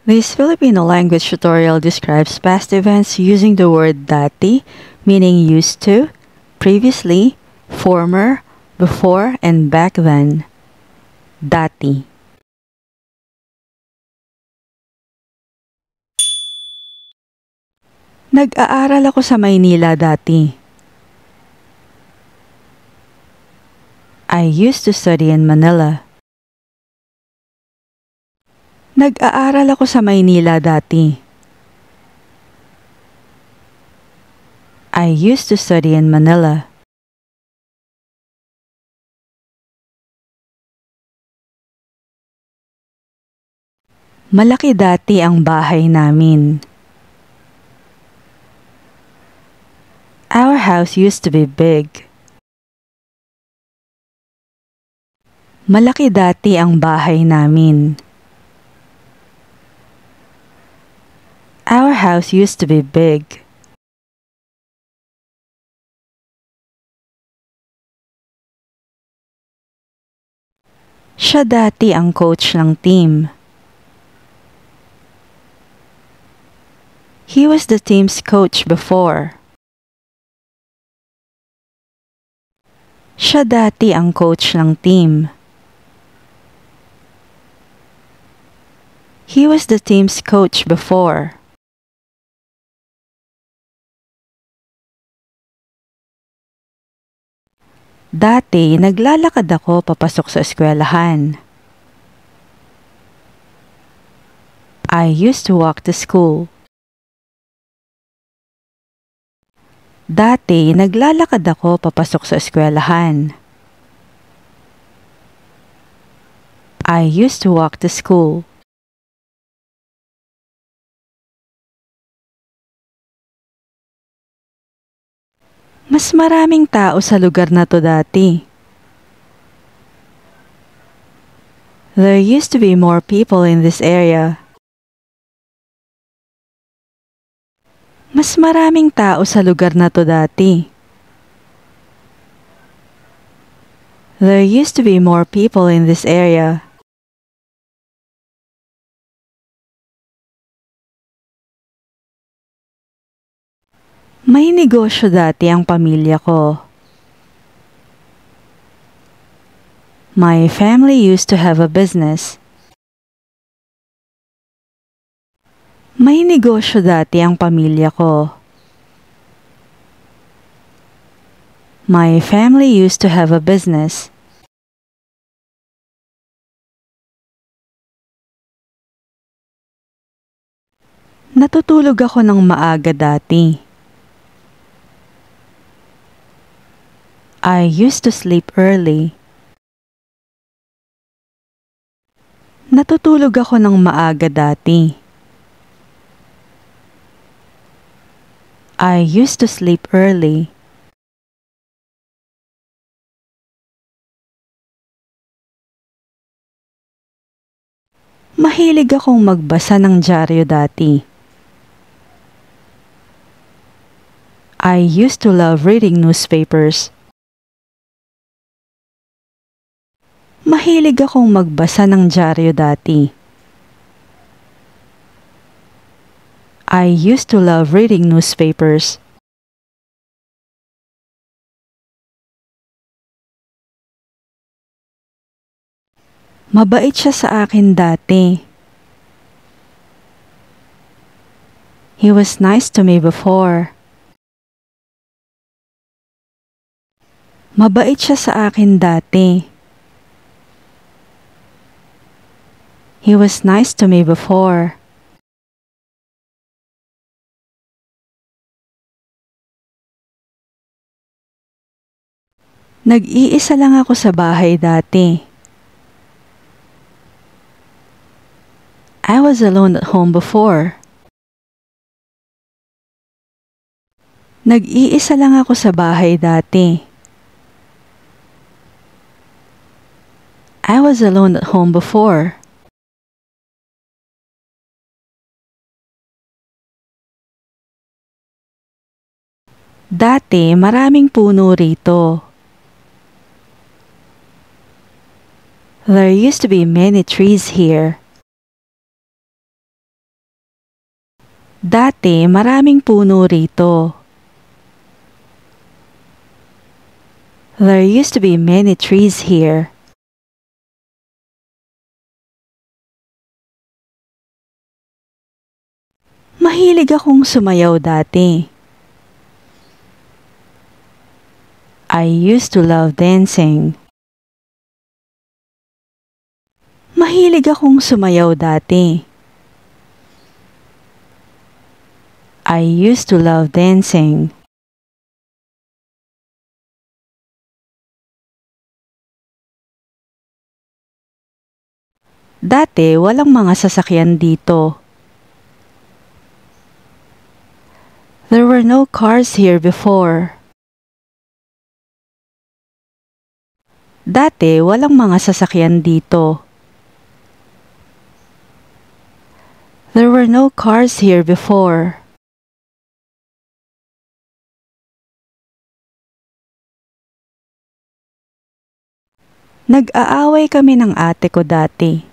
This Filipino language tutorial describes past events using the word dati, meaning used to, previously, former, before, and back then. Dati. Nag-aaral ako sa Maynila dati. I used to study in Manila. Nag-aaral ako sa Maynila dati. I used to study in Manila. Malaki dati ang bahay namin. Our house used to be big. Malaki dati ang bahay namin. Our house used to be big. Siya dati ang coach ng team. He was the team's coach before. Siya dati ang coach ng team. He was the team's coach before. Dati, naglalakad ako papasok sa eskwelahan. I used to walk to school. Dati, naglalakad ako papasok sa eskwelahan. I used to walk to school. Mas maraming tao sa lugar na to dati. There used to be more people in this area. Mas maraming tao sa lugar na to dati. There used to be more people in this area. May negosyo dati ang pamilya ko. My family used to have a business. May negosyo dati ang pamilya ko. My family used to have a business. Natutulog ako ng maaga dati. I used to sleep early. Natutulog ako ng maaga dati. I used to sleep early. Mahilig akong magbasa ng dyaryo dati. I used to love reading newspapers. Mahilig akong magbasa ng dyaryo dati. I used to love reading newspapers. Mabait siya sa akin dati. He was nice to me before. Mabait siya sa akin dati. He was nice to me before. Nag-iisa lang ako sa bahay dati. I was alone at home before. Nag-iisa lang ako sa bahay dati. I was alone at home before. Dati, maraming puno rito. There used to be many trees here. Dati maraming puno rito. There used to be many trees here. Mahilig akong sumayaw dati. I used to love dancing. Mahilig akong sumayaw dati. I used to love dancing. Dati walang mga sasakyan dito. There were no cars here before. Dati walang mga sasakyan dito. There were no cars here before. Nag-aaway kami ng ate ko dati.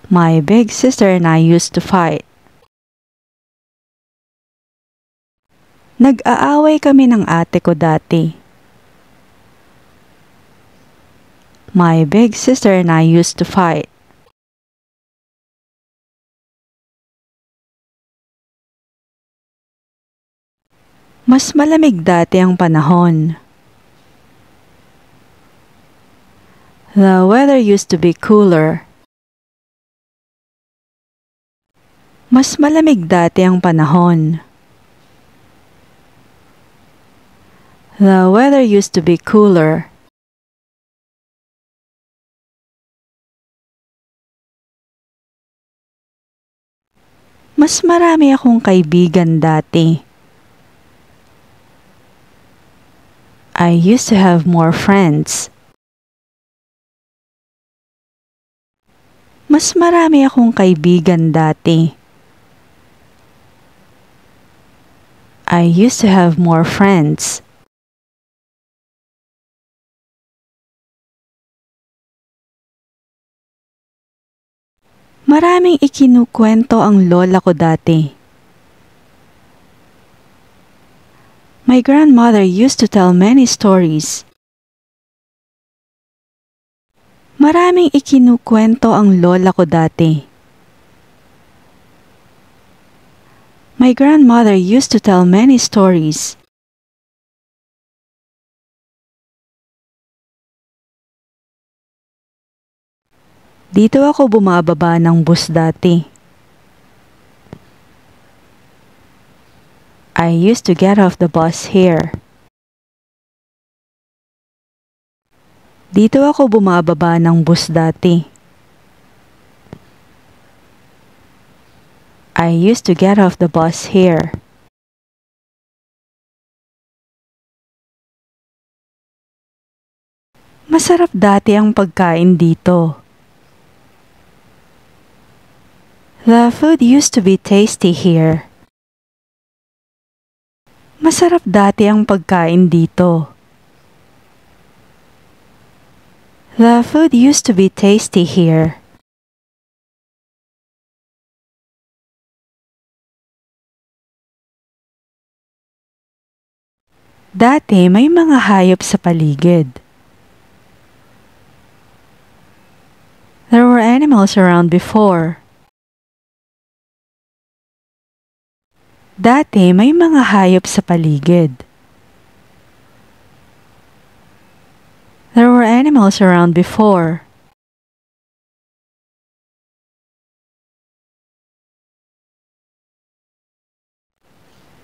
My big sister and I used to fight. Nag-aaway kami ng ate ko dati. My big sister and I used to fight. Mas malamig dati ang panahon. The weather used to be cooler. Mas malamig dati ang panahon. The weather used to be cooler. Mas marami akong kaibigan dati. I used to have more friends. Mas marami akong kaibigan dati. I used to have more friends. Maraming ikinukwento ang lola ko dati. My grandmother used to tell many stories. Maraming ikinukwento ang lola ko dati. My grandmother used to tell many stories. Dito ako bumababa ng bus dati. I used to get off the bus here. Dito ako bumababa ng bus dati. I used to get off the bus here. Masarap dati ang pagkain dito. The food used to be tasty here. Masarap dati ang pagkain dito. The food used to be tasty here. Dati may mga hayop sa paligid. There were animals around before. Dati may mga hayop sa paligid. There were animals around before.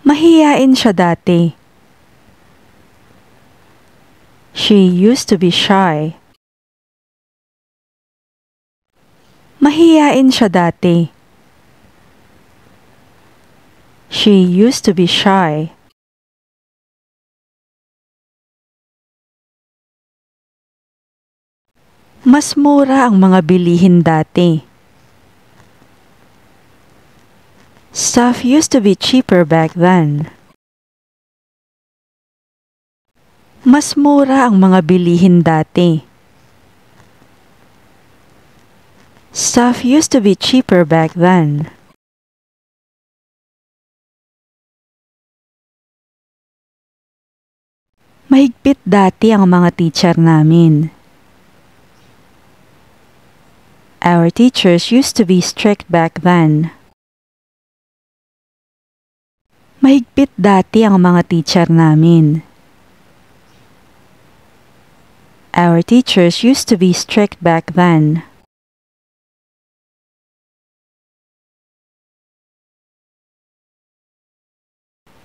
Mahiyain siya dati. She used to be shy. Mahiyain siya dati. She used to be shy. Mas mura ang mga bilihin dati. Stuff used to be cheaper back then. Mas mura ang mga bilihin dati. Stuff used to be cheaper back then. Mahigpit dati ang mga teacher namin. Our teachers used to be strict back then. Mahigpit dati ang mga teacher namin. Our teachers used to be strict back then.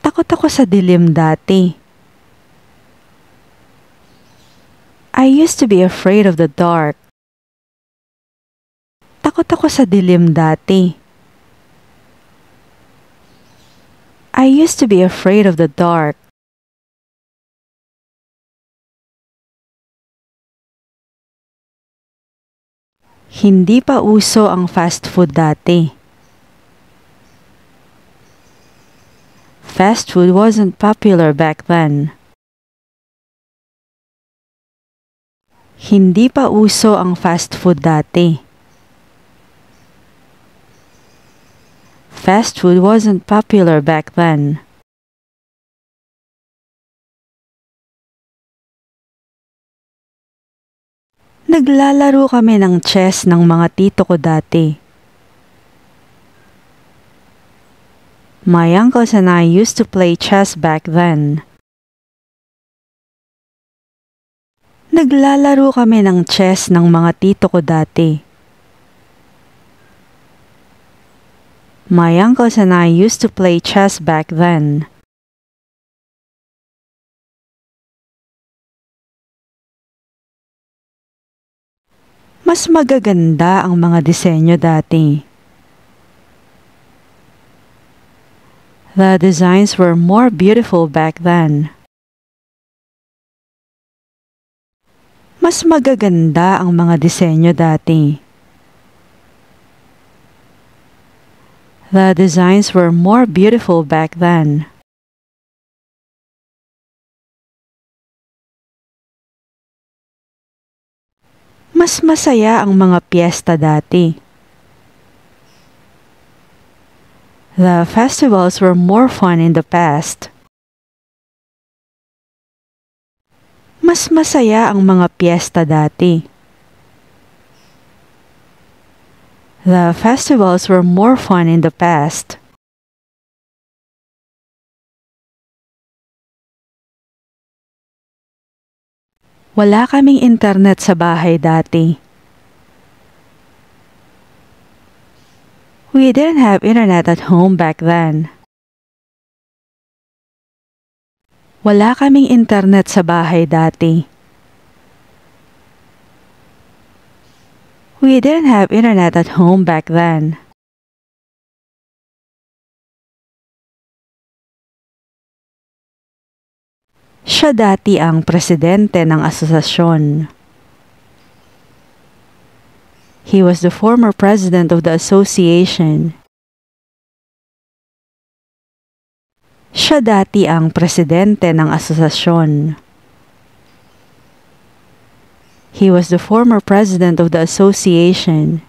Takot ako sa dilim dati. I used to be afraid of the dark. Takot ako sa dilim dati. I used to be afraid of the dark. Hindi pa uso ang fast food dati. Fast food wasn't popular back then. Hindi pa uso ang fast food dati. Fast food wasn't popular back then. Naglalaro kami ng chess ng mga tito ko dati. My uncles and I used to play chess back then. Naglalaro kami ng chess ng mga tito ko dati. My uncles and I used to play chess back then. Mas magaganda ang mga disenyo dati. The designs were more beautiful back then. Mas magaganda ang mga disenyo dati. The designs were more beautiful back then. Mas masaya ang mga piyesta dati. The festivals were more fun in the past. Mas masaya ang mga piyesta dati. The festivals were more fun in the past. Wala kaming internet sa bahay dati. We didn't have internet at home back then. Wala kaming internet sa bahay dati. We didn't have internet at home back then. Siya dati ang presidente ng asosasyon. He was the former president of the association. Siya dati ang presidente ng asosasyon. He was the former president of the association.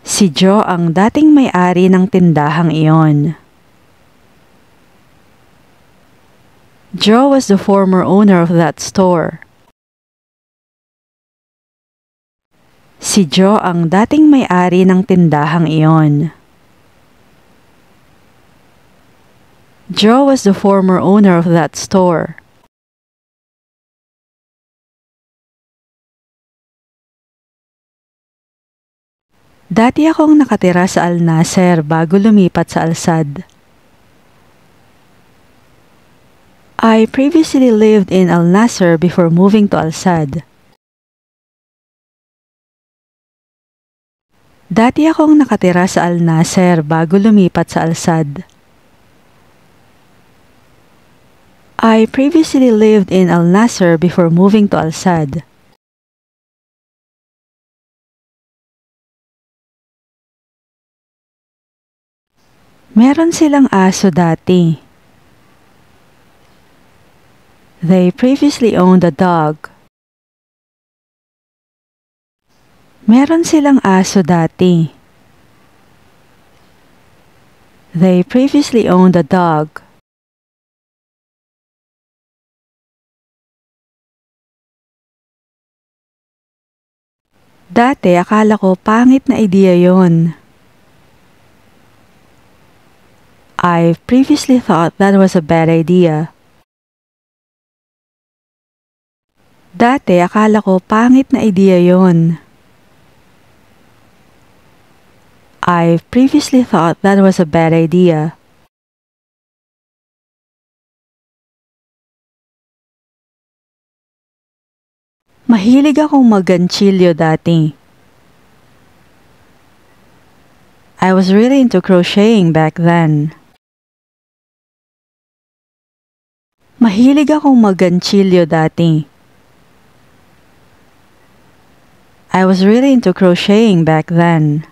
Si Joe ang dating may-ari ng tindahang iyon. Joe was the former owner of that store. Si Joe ang dating may-ari ng tindahang iyon. Joe was the former owner of that store. Dati akong nakatira sa Al Nasser bago lumipat sa Al Sadd. I previously lived in Al Nasser before moving to Al Sadd. Dati akong nakatira sa Al Nasser bago lumipat sa Al Sadd. I previously lived in Al Nasser before moving to Al Sadd. Meron silang aso dati. They previously owned a dog. Meron silang aso dati. They previously owned a dog. Dati akala ko pangit na ideya yon. I previously thought that was a bad idea. Dati akala ko pangit na ideya yon. I previously thought that was a bad idea. Mahilig akong mag-ganchilyo dati. I was really into crocheting back then. Mahilig akong mag-ganchilyo dati. I was really into crocheting back then.